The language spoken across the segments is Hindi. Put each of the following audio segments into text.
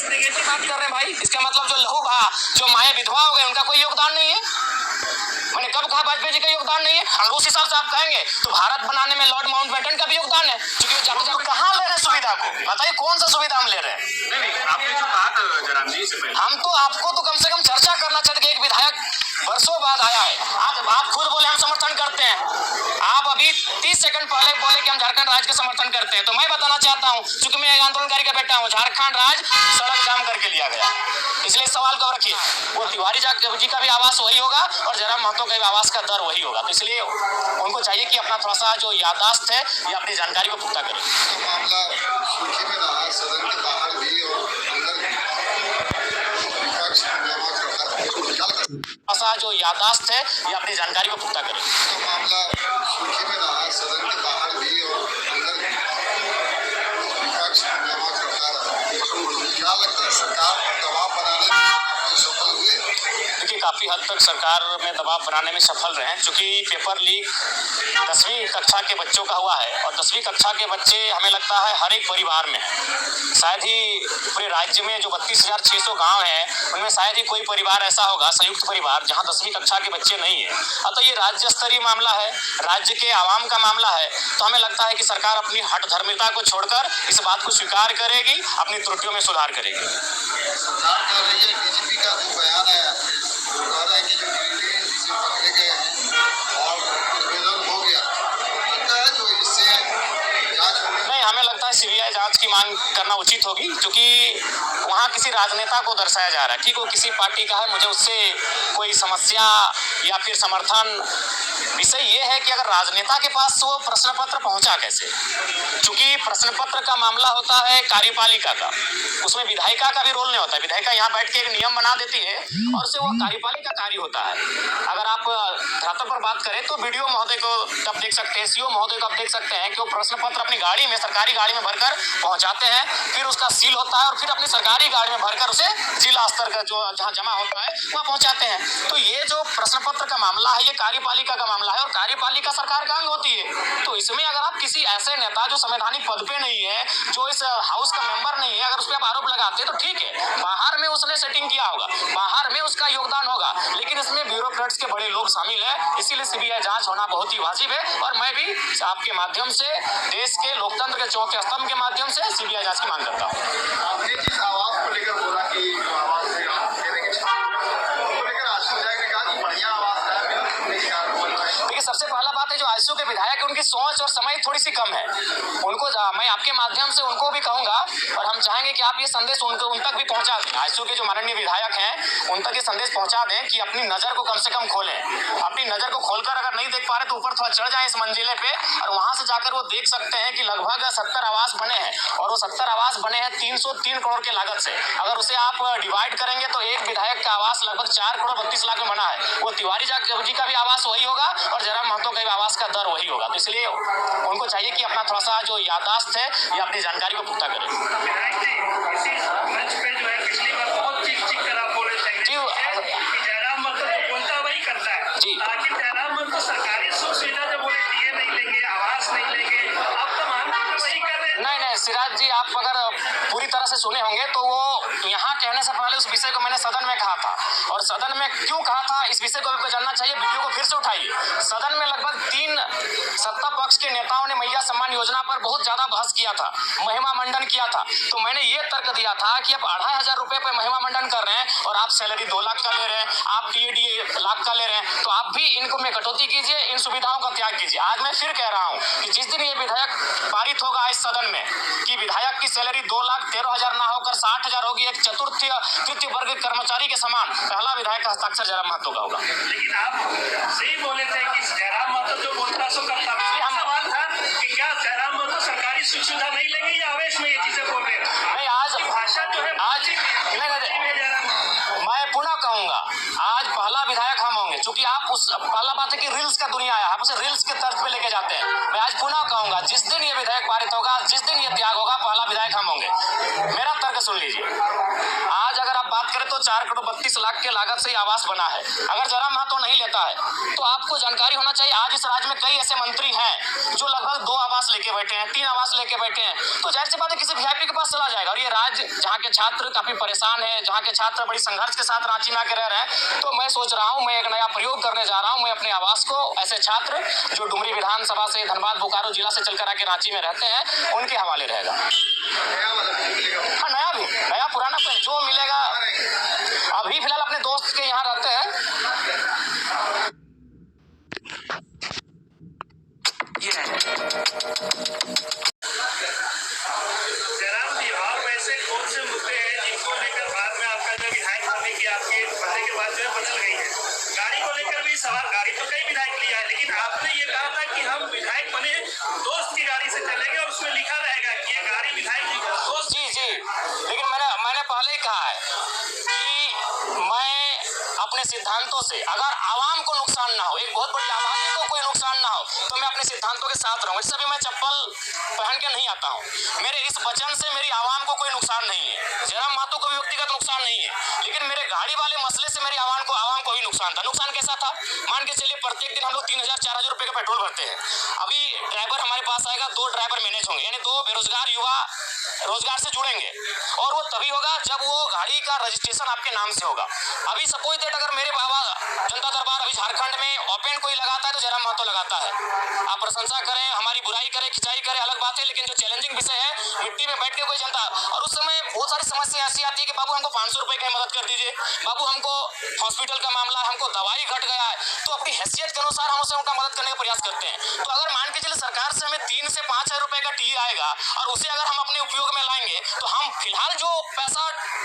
बात कर रहे हैं भाई, इसका मतलब जो लहू बहा, जो माए विधवा हो गए, उनका कोई योगदान नहीं है। मैंने कब कहा वाजपेयी जी का योगदान नहीं है? अगर उस हिसाब से आप कहेंगे तो भारत बनाने में लॉर्ड माउंटबेटन का भी योगदान है, क्योंकि तो कहाँ ले रहे हैं सुविधा को? बताइए कौन सा सुविधा हम ले रहे हैं? नहीं, आपने जो कहा था जयराम जी से पहले, हम तो आपको तो कम से कम चर्चा करना चाहते, एक विधायक वर्षों बाद आया है, आप खुद बोले हम समर्थन करते हैं। आप अभी 30 सेकंड पहले बोले कि हम झारखंड राज्य का समर्थन करते हैं। तो मैं बताना चाहता हूं, क्योंकि मैं एक आंदोलनकारी का बेटा हूं, झारखंड राज्य सड़क जाम करके लिया गया, इसलिए सवाल कब रखिए। वो तिवारी जी का भी आवास वही होगा और जयराम महतो का भी आवास का दर वही होगा। तो इसलिए उनको चाहिए कि अपना थोड़ा सा जो याददाश्त है या अपनी जानकारी को पुख्ता करें। मामला सुर्खी में रहा, सदन के बाहर भी और अंदर भी विपक्ष जो याददाश्त है या अपनी जानकारी को पुख्ता करें। मामला सुर्खी में रहा, सदन के बाहर भी और अंदर भी विपक्ष क्या लगता है सरकार पर दबाव बनाने में सफल हुए? देखिए काफी हद तक सरकार में दबाव बनाने में सफल रहे हैं, क्योंकि पेपर लीक 10वीं कक्षा के बच्चों का हुआ है और 10वीं कक्षा के बच्चे हमें लगता है हर एक परिवार में है। शायद ही पूरे राज्य में जो 32,600 गांव हैं उनमें शायद ही कोई परिवार ऐसा होगा, संयुक्त परिवार, जहां 10वीं कक्षा के बच्चे नहीं है। तो ये राज्य स्तरीय मामला है, राज्य के आवाम का मामला है। तो हमें लगता है कि सरकार अपनी हठधर्मिता को छोड़कर इस बात को स्वीकार करेगी, अपनी त्रुटियों में सुधार करेगी। सरकार कह रही है, बीजेपी का जो बयान है वो कह रहा है कि जो गिरिडीह से पकड़े गए हैं और निवेदन हो गया, लगता है जो इससे जांच होगी। नहीं, हमें लगता है सीबीआई जांच की मांग करना उचित होगी, क्योंकि वहाँ किसी राजनेता को दर्शाया जा रहा है। ठीक, वो किसी पार्टी का है, मुझे उससे कोई समस्या या फिर समर्थन। विषय ये है कि अगर राजनेता के पास वो प्रश्न पत्र पहुंचा कैसे, क्योंकि प्रश्न पत्र का मामला होता है कार्यपालिका का, उसमें विधायिका का भी रोल नहीं होता है। विधायिका यहाँ बैठ के एक नियम बना देती है और उससे वो कार्यपालिका कार्य होता है। अगर आप धरातल पर बात करें तो बीडीओ महोदय को आप देख सकते हैं, सीओ महोदय को आप देख सकते हैं कि वो प्रश्न पत्र अपनी गाड़ी में, सरकारी गाड़ी में भरकर पहुंचाते हैं, फिर उसका सील होता है और फिर अपनी सरकारी गाड़ी में भरकर उसे जिला स्तर का जो जहाँ जमा होता है वहाँ पहुंचाते हैं। तो ये जो प्रश्न पत्र का मामला है ये कार्यपालिका का मामला है और कार्यपालिका सरकार का अंग होती है। तो इसमें अगर आप किसी ऐसे नेता जो संवैधानिक पद पे नहीं है, जो इस हाउस का मेंबर नहीं है, अगर उस पर आप आरोप लगाते हैं तो ठीक है, बाहर में उसने सेटिंग किया होगा, बाहर में उसका योगदान होगा, लेकिन इसमें ब्यूरोक्रेट्स के बड़े लोग शामिल हैं, इसीलिए सीबीआई जांच होना बहुत ही वाजिब है। और मैं भी आपके माध्यम से देश के लोकतंत्र के चौथे स्तंभ के माध्यम से सीबीआई जांच की मांग करता हूँ। आपने जिस आवाज को लेकर बोला कि आवाज से देने के उसको लेकर आशु विधायक ने कहा कि बढ़िया आवाज है। देखिए सबसे पहला बात है, जो आजसू के विधायक है उनकी सोच और समय थोड़ी सी कम है। उनको मैं आपके माध्यम से उनको भी कहूंगा और हम चाहेंगे कि आप ये संदेश उन तक भी पहुंचा दें। आजसू के जो माननीय विधायक हैं उन तक ये संदेश पहुंचा दें कि अपनी नजर को कम से कम खोलें। अपनी नजर को खोलकर अगर नहीं देख पा रहे तो ऊपर थोड़ा चढ़ जाए इस मंजिले पे और वहां से जाकर वो देख सकते हैं कि लगभग 70 आवास बने हैं और वो 70 आवास बने हैं 303 करोड़ के लागत से। अगर उसे आप डिवाइड करेंगे तो एक विधायक का आवास लगभग 4 करोड़ 32 लाख में बना है। वो तिवारी जी का भी आवास वही होगा और जयराम महतो का भी आवास का दर वही होगा। तो इसलिए उनको चाहिए कि अपना थोड़ा सा जो याददाश्त है या अपनी जानकारी को पुख्ता करें। जयराम महतो जो बोलता वही करता है जी। आखिर जयराम महतो सरकारी सुख सुविधा जो बोले डीए नहीं लेंगे, आवास नहीं लेंगे, अब तो मानते वही कर रहे हैं। नहीं सिराज जी, आप अगर पूरी तरह से सुने होंगे तो वो यहाँ कहने से पहले उस विषय को मैंने सदन में कहा था और सदन में क्यों कहा था इस विषय को आपको जानना चाहिए। वीडियो को फिर से उठाइए। सदन में लगभग 3 सत्ता पक्ष के नेताओं ने मैया सम्मान योजना पर बहुत ज्यादा बहस किया था, महिमा मंडन किया था। तो मैंने ये तर्क दिया था कि आप 2500 रुपए पर महिमा मंडन कर रहे हैं और आप सैलरी 2 लाख का ले रहे हैं, आप टीएडीए लाख का ले रहे हैं, तो आप भी इनको में कटौती कीजिए, इन सुविधाओं का त्याग कीजिए। आज मैं फिर कह रहा हूँ कि जिस दिन ये विधेयक पारित होगा इस सदन में कि विधायक की सैलरी 2,13,000 ना होकर 60,000 होगी, एक चतुर्थ तृतीय वर्ग कर्मचारी के समान, पहला विधायक का हस्ताक्षर जयराम महतो का होगा। लेकिन आप सही बोले थे कि जयराम महतो जो बोलता सो करता। सवाल था कि क्या जयराम महतो सरकारी सुख सुविधा नहीं लेंगे या आवेश में ये चीजें बोल रहे हैं? नहीं, आज भाषा जो है आज मैं पुनः कहूंगा, आज पहला विधायक हम होंगे, क्योंकि आप उस पहला बात है कि रील्स का दुनिया है, आप उसे रील्स के तर्ज पे लेके जाते हैं। मैं आज पुनः कहूंगा, जिस दिन ये विधेयक पारित होगा, जिस दिन ये त्याग होगा, पहला विधायक हम होंगे। मेरा तर्क सुन लीजिए। आज अगर आप बात करें तो महतो 4 करोड़ 32 लाख के लागत से आवास बना है। अगर जयराम महतो नहीं लेता है तो आपको जानकारी होना चाहिए, आज इस राज्य में कई ऐसे मंत्री हैं जो लगभग 2 आवास लेके बैठे हैं, 3 आवास लेके बैठे हैं, तो जाहिर सी बात है किसी वीआईपी के पास चला जाएगा। और ये राज्य जहाँ के छात्र काफी परेशान है, जहाँ के छात्र बड़ी संघर्ष के साथ रांची में आके रह रहे हैं, तो मैं सोच रहा हूँ मैं एक नया प्रयोग करने जा रहा हूँ। मैं अपने आवास को ऐसे छात्र जो डुमरी विधानसभा से, धनबाद बोकारो जिला से चलकर आके रांची में रहते हैं उनके हवाले रहेगा। हाँ, नया पुराना जो मिलेगा। अभी फिलहाल अपने दोस्त के यहाँ रहते हैं। जयराम जी, और वैसे कौन से मुद्दे हैं जिनको लेकर बाद में आपका जो विधायक बनने की आपके बनने के बाद जो है बदल गई है? गाड़ी को लेकर भी सवाल, गाड़ी तो कई विधायक लिया है, लेकिन आपने ये कहा था कि हम विधायक बने दोस्त की गाड़ी से चलेंगे और उसमें लिखा रहेगा कि ये गाड़ी विधायक जी का दोस्त। जी, लेकिन मैंने पहले ही कहा है कि मैं अपने सिद्धांतों से, अगर आवाम को नुकसान ना हो, एक बहुत बड़ी आबादी को कोई नुकसान ना हो, तो मैं अपने सिद्धांतों के साथ रहूं। इससे भी मैं चप्पल पहन के नहीं आता हूं। मेरे इस वचन से मेरी आवाम को कोई नुकसान नहीं है, जयराम महतो को भी व्यक्तिगत नुकसान नहीं है, लेकिन मेरे गाड़ी वाले मसले से मेरी आवाम को भी नुकसान था। नुकसान कैसा था? मान के चलिए प्रत्येक दिन हम लोग 3000-4000 रुपए का पेट्रोल भरते हैं। अभी ड्राइवर हमारे पास आएगा, 2 ड्राइवर मैनेज होंगे, यानी 2 बेरोजगार युवा रोजगार से जुड़ेंगे, और वो तभी होगा जब वो गाड़ी का रजिस्ट्रेशन आपके नाम से होगा। अभी सपोज दैट अगर मेरे बाबा जनता दरबार अभी झारखंड में ओपन कोई लगाता है तो जयराम महतो लगाता है। आप प्रशंसा करें, हमारी बुराई करें, खिंचाई करें, अलग बात है, लेकिन जो चैलेंजिंग विषय है, मिट्टी में बैठ के कोई जनता, और उस समय बहुत सारी समस्या ऐसी आती है कि बाबू हमको 500 रुपए की मदद कर दीजिए, बाबू हमको हॉस्पिटल का मामला, हमको दवाई घट गया है, तो अपनी हैसियत के अनुसार हम उसे उनका मदद करने का प्रयास करते हैं। तो अगर मान के चलिए सरकार से हमें 3 से 5,000 रुपए का टी आएगा और उसे अगर हम अपने उपयोग में लाएंगे तो हम फिलहाल जो पैसा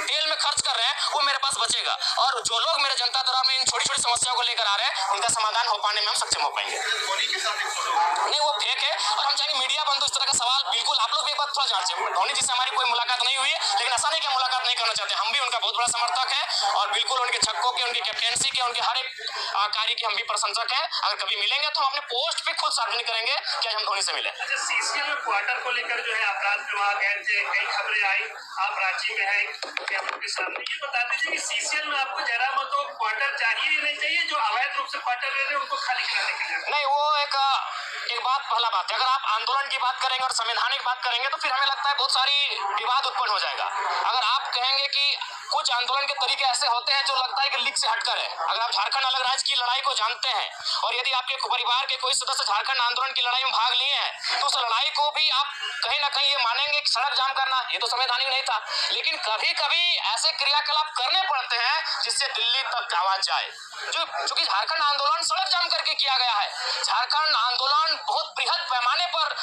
तेल में खर्च कर रहे हैं वो मेरे पास बचेगा, और जो लोग मेरे जनता दरबार में इन छोटी छोटी समस्याओं को लेकर आ रहे हैं उनका समाधान हो पाने में हम सक्षम हो पाएंगे। नहीं, वो फेक है, और हम चाहेंगे मीडिया बंद इस तरह का सवाल बिल्कुल, आप लोग भी एक बात थोड़ा जांचें। धोनी जी से हमारी कोई मुलाकात नहीं हुई है, लेकिन ऐसा नहीं कि मुलाकात नहीं करना चाहते, हम भी उनका बहुत बड़ा समर्थक है, और बिल्कुल उनके छक्कों के, उनकी कैप्टेंसी के, उनके हर एक कार्य की हम भी प्रशंसक हैं। अगर कभी मिलेंगे तो हम अपने पोस्ट पे खुद सार्वजनिक करेंगे कि आज हम धोनी से मिले। अच्छा, सीसीएल में क्वार्टर को लेकर जो है अपराध विभाग है, कई खबरें आई, आप रांची में हैं, हम लोग के सामने ये बता दीजिए कि सीसीएल में आपको जयराम महतो क्वार्टर चाहिए या नहीं चाहिए? जो अवैध रूप से क्वार्टर ले रहे हैं उनको खाली कराने के लिए? नहीं, वो एक बात, पहला बात है, अगर आप आंदोलन की बात करेंगे और संवैधानिक बात करेंगे तो फिर हमें लगता है बहुत सारी विवाद उत्पन्न हो जाएगा। अगर आप कहेंगे कि कुछ आंदोलन के तरीके ऐसे होते हैं जो लगता है कि लीक से हटकर है, अगर आप झारखंड अलग राज्य की लड़ाई को जानते हैं और यदि आपके परिवार के कोई सदस्य झारखंड आंदोलन की लड़ाई में भाग लिए हैं तो उस लड़ाई को भी आप कहीं ना कहीं ये मानेंगे कि सड़क जाम करना ये तो संवैधानिक नहीं था, लेकिन कभी कभी ऐसे क्रियाकलाप करने पड़ते हैं जिससे दिल्ली तक आवाज जाए। चूंकि झारखंड आंदोलन सड़क जाम करके किया गया है, झारखंड आंदोलन बहुत बृहद पैमाने पर,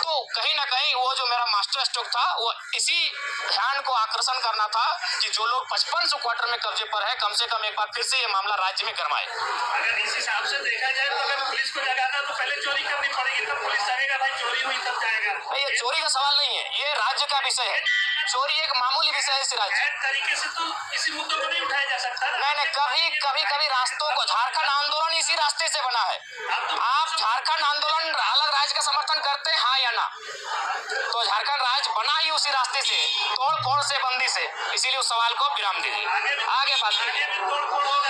तो कहीं ना कहीं वो जो मेरा मास्टर स्ट्रोक था वो इसी ध्यान को आकर्षण करना था कि जो लोग 5500 क्वार्टर में कब्जे पर है कम से कम एक बार फिर से ये मामला राज्य में गरमाए। अगर इस हिसाब से देखा जाए तो अगर पुलिस को जगाना तो पहले चोरी करनी पड़ेगी, तब पुलिस जगेगा, भाई चोरी हुई तब जाएगा। ये चोरी का सवाल नहीं है, ये राज्य का विषय है, चोरी एक मामूली विषय है इस राज्य। तरीके से तो इसी मुद्दों को नहीं उठाया जा सकता। नहीं, कभी रास्तों को, झारखंड आंदोलन इसी रास्ते से बना है। आप झारखंड आंदोलन अलग राज्य का समर्थन करते हैं, हाँ या ना? तो झारखंड राज्य बना ही उसी रास्ते से, तोड़ फोड़ से, बंदी से, इसीलिए उस सवाल को विराम दीजिए, आगे बात कीजिए।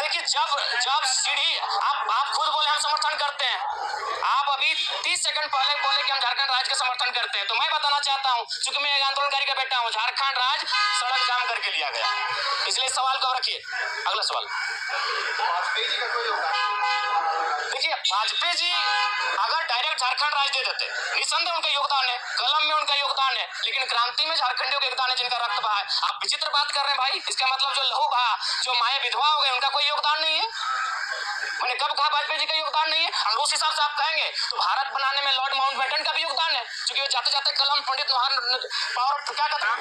देखिए, जब सीढ़ी, आप खुद बोले हम समर्थन करते हैं, आप अभी 30 सेकंड पहले बोले कि हम झारखंड राज्य का समर्थन करते हैं, तो मैं बताना चाहता हूं, क्योंकि मैं एक आंदोलनकारी का बेटा हूं, झारखंड राज्य सड़क जाम करके लिया गया, इसलिए सवाल को रखिए। अगला सवाल, देखिए, वाजपेयी जी अगर डायरेक्ट झारखंड राज्य दे देते, निसंदेह उनका योगदान है, कलम में उनका योगदान है, लेकिन क्रांति में झारखंडियों का योगदान है जिनका रक्त बहा है। आप विचित्र बात कर रहे हैं भाई, इसका मतलब जो लहू बहा, जो माए विधवा हो गए, उनका कोई योगदान नहीं है। मैंने कब कहा वाजपेयी जी का योगदान नहीं है? अगर उस हिसाब से आप कहेंगे तो भारत बनाने में लॉर्ड माउंटबेटन का भी योगदान है, क्योंकि वो जाते जाते कलम पंडित पावर क्या कहते हैं,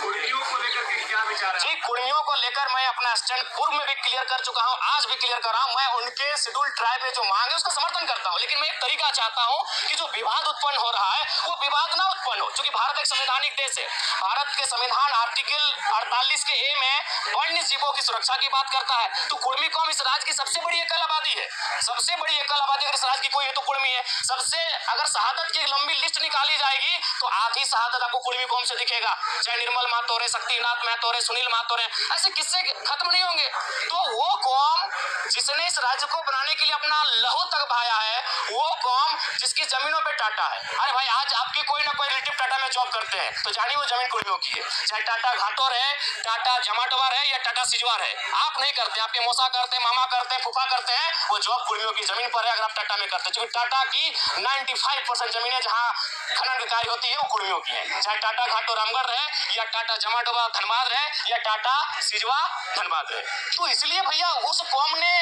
कुर्मियों को लेकर के क्या विचार है? जी, कुर्मियों को लेकर मैं अपना स्टैंड पूर्व में भी क्लियर कर चुका हूं, आज भी क्लियर कर रहा हूं। मैं उनके शेड्यूल ट्राइब में जो मांग है उसका समर्थन करता हूं, लेकिन मैं एक तरीका चाहता हूं कि जो विवाद उत्पन्न हो रहा है वो विवाद ना उत्पन्न हो, क्योंकि भारत एक संवैधानिक देश है। भारत के संविधान आर्टिकल 48 के ए में वन्य जीवों की सुरक्षा की बात करता है, तो कुर्मी कौम इस राज्य की सबसे बड़ी एकल आबादी है, सबसे बड़ी एकल आबादी अगर इस राज्य की कोई है तो कुर्मी है। सबसे, अगर शहादत की एक लंबी लिस्ट निकाली जाएगी तो आधी शहादत आपको कुर्मी कौम से दिखेगा, चाहे निर्मल महतो रहे, शक्तिनाथ महतो रहे, सुनील महतो रहे, ऐसे किस्से खत्म नहीं होंगे। तो वो कौम जिसने इस राज्य को बनाने के लिए अपना लहू तक बहाया है, वो कौम जिसकी जमीनों पे टाटा है। अरे भाई आज आपके कोई ना कोई रिलेटिव टाटा में जॉब करते हैं तो जानिए वो जमीन कुर्मियों की है, चाहे टाटा घाटोर है, टाटा जमाटोर है या टाटा सिजवार है। आप नहीं करते, आपके मौसा करते हैं, मामा करते हैं, फूफा करते हैं, वो जॉब कुर्मियों की जमीन पर है। अगर आप टाटा में करते हैं, क्योंकि टाटा की 95% जमीनें जहां खनन कार्य होती है वो कुर्मियों की है, चाहे टाटा घाटो रामगढ़ रहे या टाटा जमाटोबा धनबाद रहे या टाटा सिजवा धनबाद रहे। तो इसलिए भैया उस कौम ने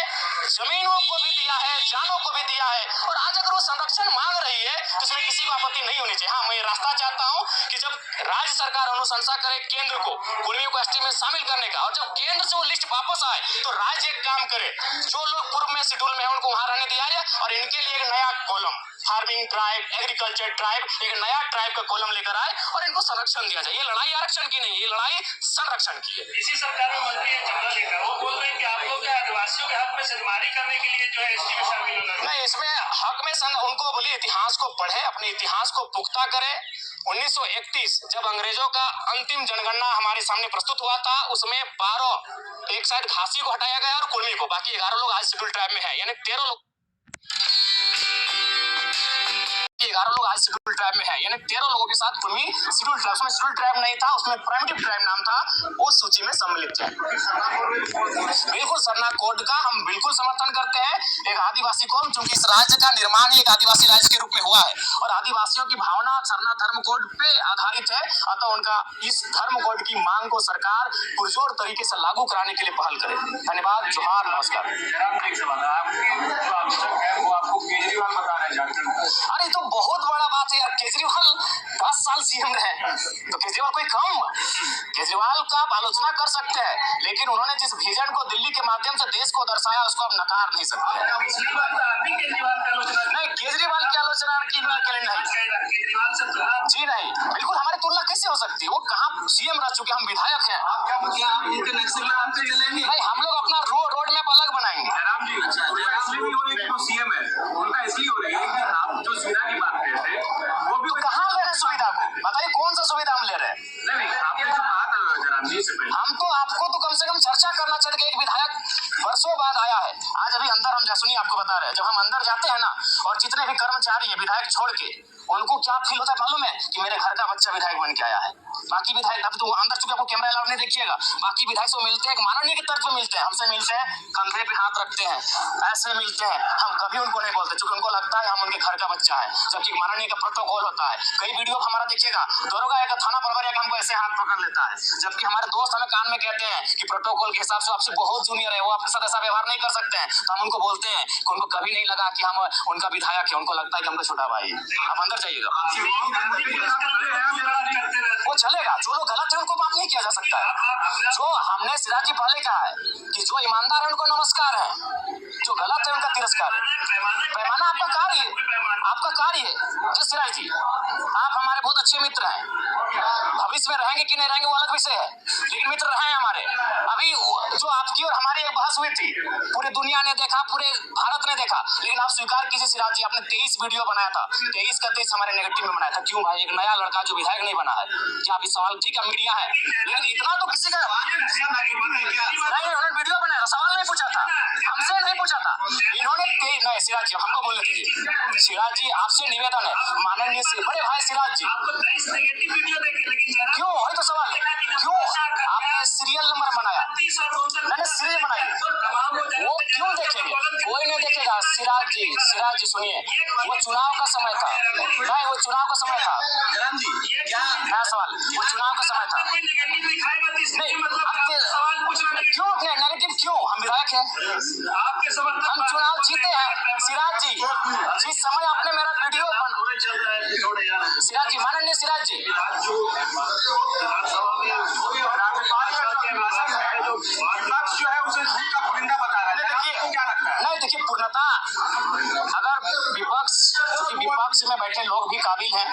जमीनों को भी दिया है, जानों को भी दिया है, और आज अगर वो संरक्षण मांग रही है तो इसमें किसी को आपत्ति नहीं होनी चाहिए। हाँ, मैं रास्ता चाहता हूं कि जब राज्य सरकार अनुशंसा करे केंद्र को कुर्मियों को एसटी में शामिल करने का, और जब केंद्र से वो लिस्ट वापस आए तो राज्य एक काम करे, जो लोग पूर्व में शेड्यूल में है उनको वहां रहने दिया जाए, और इनके लिए एक नया column farming tribe, agriculture tribe, एक नया ट्राइब का कॉलम लेकर आए और इनको संरक्षण दिया जाए। ये लड़ाई आरक्षण की नहीं है, ये लड़ाई संरक्षण की है। इसी सरकार में मंत्री हैं चंद्रा लेकर, वो बोल रहे हैं कि आप लोग क्या आदिवासियों के हक में सनमारी करने के लिए जो है एसटी में शामिल होना है। नहीं, इसमें हक में उनको बोलिए इतिहास को पढ़े, अपने इतिहास को पुख्ता करे। 1931 जब अंग्रेजों का अंतिम जनगणना हमारे सामने प्रस्तुत हुआ था, उसमें 12 एक साइड घासी को हटाया गया और कुर्मी को, बाकी 11 लोग आज शेड्यूल ट्राइब में है, यानी 13 लोग 11 लोग आज शेड्यूल ट्राइब में है, यानी 13 लोगों के साथ कुर्मी शेड्यूल ट्राइब, उसमें शेड्यूल ट्राइब नहीं था, उसमें प्राइमेटिव ट्राइब नाम था, उस सूची में सम्मिलित है। बिल्कुल सरना कोड का हम बिल्कुल समर्थन करते हैं। एक आदिवासी कौम, चूंकि इस राज्य का निर्माण ही एक आदिवासी राज्य के रूप में हुआ है और आदिवासियों की भावना सरना धर्म कोड पे आधारित है, अतः उनका इस धर्म कोड की मांग को सरकार पुरजोर तरीके से लागू कराने के लिए पहल करे। धन्यवाद, जोहार, नमस्कार। केजरीवाल बता रहे हैं, अरे तो बहुत बड़ा बात है यार, केजरीवाल 10 साल सीएम रहे, तो केजरीवाल कोई कम? केजरीवाल का आप आलोचना कर सकते हैं, लेकिन उन्होंने जिस विजन को दिल्ली के माध्यम से देश को दर्शाया उसको आप नकार नहीं सकते। पिछली बार तो आप ही केजरीवाल की आलोचना नहीं, केजरीवाल की आलोचना की नहीं, केजरीवाल से तुलना जी नहीं, बिल्कुल हमारी तुलना कैसे हो सकती है? वो कहाँ सीएम रह चुके, हम विधायक हैं। नहीं, हम लोग अपना रोड मैप अलग बनाएंगे। जयराम जी इसलिए नहीं हो रही कि वो सीएम है, उनका इसलिए हो रही है कि आप जो सुविधा की बात कर रहे थे वो भी तो कहाँ ले रहे सुविधा को? बताइए कौन सा सुविधा हम ले रहे हैं? नहीं, आपने जो कहा था जयराम जी से पहले, हम तो आपको तो कम से कम चर्चा करना चाहिए कि एक विधायक वर्षों बाद आया है। आज अभी अंदर हम सुनिए आपको बता रहे हैं, जब हम अंदर जाते हैं ना, और जितने भी कर्मचारी है विधायक छोड़ के, उनको क्या फील होता है मालूम है? कि मेरे घर का बच्चा विधायक बन के आया है। बाकी विधायक, अब तो अंदर चुके आपको कैमरा अलाउ नहीं देखिएगा, बाकी विधायक से मिलते हैं, माननीय के तर्ज पे मिलते हैं, हमसे मिलते हैं, कंधे पे हाथ रखते हैं, ऐसे मिलते हैं, हम कभी उनको नहीं बोलते, क्योंकि उनको लगता है हम उनके घर का बच्चा है, जबकि माननीय का प्रोटोकॉल होता है। कई वीडियो हमारा देखिएगा, दरोगा या थाना प्रभारी हमको ऐसे हाथ पकड़ लेता है, जबकि हमारे दोस्त हमें कान में कहते हैं कि प्रोटोकॉल के हिसाब से आपसे बहुत जूनियर है, वो आपके साथ ऐसा व्यवहार नहीं कर सकते हैं, तो हम उनको बोलते हैं कि उनको कभी नहीं लगा कि हम उनका विधायक है, उनको लगता है कि हमको छोटा भाई है। आप अंदर जाइएगा, वो चलेगा। जो लोग गलत है उनको माफ नहीं किया जा सकता है। जो हमने सिराज जी पहले कहा है कि जो ईमानदार है उनको नमस्कार है, जो गलत है उनका तिरस्कार है। पैमाना आपका कार्य है, आपका कार्य है। जी सिराज जी, आप हमारे बहुत अच्छे मित्र हैं, भविष्य में रहेंगे कि नहीं रहेंगे वो अलग विषय है, लेकिन मित्र रहे हैं हमारे। अभी जो आपकी और हमारी एक बहस हुई थी, पूरी दुनिया ने देखा, पूरे भारत ने देखा, लेकिन आप स्वीकार कीजिए सिराज जी, आपने 23 वीडियो बनाया था, 23 का 23 हमारे नेगेटिव में बनाया था। क्यों भाई? एक नया लड़का जो विधायक नहीं बना है, क्या आप इस सवाल, ठीक है मीडिया है, लेकिन इतना तो किसी का नहीं, उन्होंने वीडियो बनाया था, सवाल नहीं पूछा था, हमसे नहीं पूछा था इन्होंने। नहीं सिराज जी, हमको बोलने दीजिए। सिराज जी, आपसे निवेदन है, माननीय से बड़े भाई सिराज जी, क्यों? वही तो सवाल है, क्यों आपने सीरियल नंबर बनाया? मैंने सीरियल बनाई, वो क्यों देखेंगे? कोई नहीं देखेगा। सिराज जी सुनिए, वो चुनाव का समय था, नहीं वो चुनाव का समय था। जयराम जी क्या नया सवाल, वो चुनाव का समय था, नहीं क्यों अपने नेगेटिव क्यों? हम विधायक हैं, हम चुनाव जीते हैं। सिराज जी, जिस समय आपने मेरा वीडियो सिराज जी, माननीय सिराज जी, जो है उसे झूठ का पुलिंदा बता रहा है, आपको क्या लगता है? नहीं देखिए, पूर्णता अगर विपक्ष में बैठे लोग भी काबिल हैं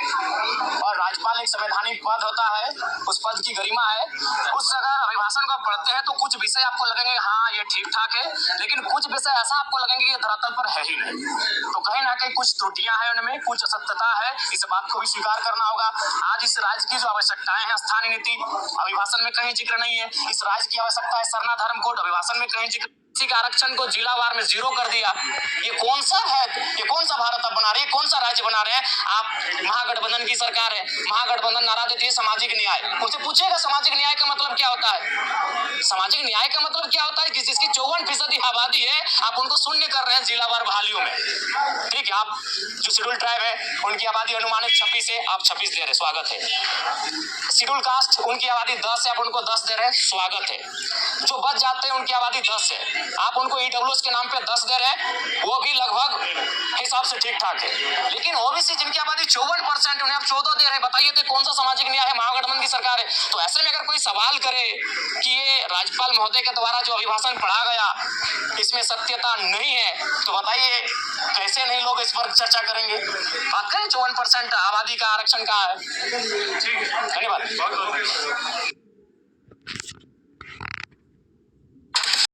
और राज्यपाल एक संवैधानिक पद होता है, उस पद की गरिमा है। उस अगर अभिभाषण को पढ़ते हैं तो कुछ विषय आपको लगेंगे हाँ ये ठीक ठाक है, लेकिन कुछ विषय ऐसा आपको लगेंगे कि ये धरातल पर है ही नहीं। तो कहीं ना कहीं कुछ त्रुटियां हैं उनमें, कुछ असत्यता है, इस बात को भी स्वीकार करना होगा। आज इस राज्य की जो आवश्यकताएं हैं, स्थानीय नीति अभिभाषण में कहीं जिक्र नहीं है। इस राज्य की आवश्यकता है सरना धर्म कोड, अभिभाषण में कहीं जिक्र। का आरक्षण को जिलावार में 0 कर दिया। ये कौन सा है, ये कौन सा भारत आप बना रहे हैं, कौन सा राज्य बना रहे हैं आप? महागठबंधन की सरकार है, महागठबंधन नारा देती है सामाजिक न्याय। उनसे पूछेगा सामाजिक न्याय का मतलब क्या होता है? सामाजिक न्याय का मतलब क्या होता है कि जिसकी 54% आबादी है, आप उनको शून्य कर रहे हैं जिलावार बहालियों में। ठीक है, आप जो शेड्यूल ट्राइब है उनकी आबादी अनुमानित 26 है, आप 26 दे रहे, स्वागत है। शेड्यूल कास्ट उनकी आबादी 10 है, आप उनको 10 दे रहे हैं, स्वागत है। जो बच जाते हैं उनकी आबादी 10 है, आप उनको ईडब्ल्यूएस के नाम पे 10 दे रहे हैं, वो भी लगभग हिसाब से ठीक ठाक है। लेकिन ओबीसी जिनकी आबादी 54% उन्हें आप 14 दे रहे हैं, बताइए तो कौन सा सामाजिक न्याय है? महागठबंधन की सरकार है। तो ऐसे में अगर कोई सवाल करे कि ये राज्यपाल महोदय के द्वारा जो अभिभाषण पढ़ा गया इसमें सत्यता नहीं है, तो बताइए कैसे नहीं लोग इस पर चर्चा करेंगे? बात करें 54% आबादी का आरक्षण कहाँ है? ठीक है, धन्यवाद। बहुत बहुत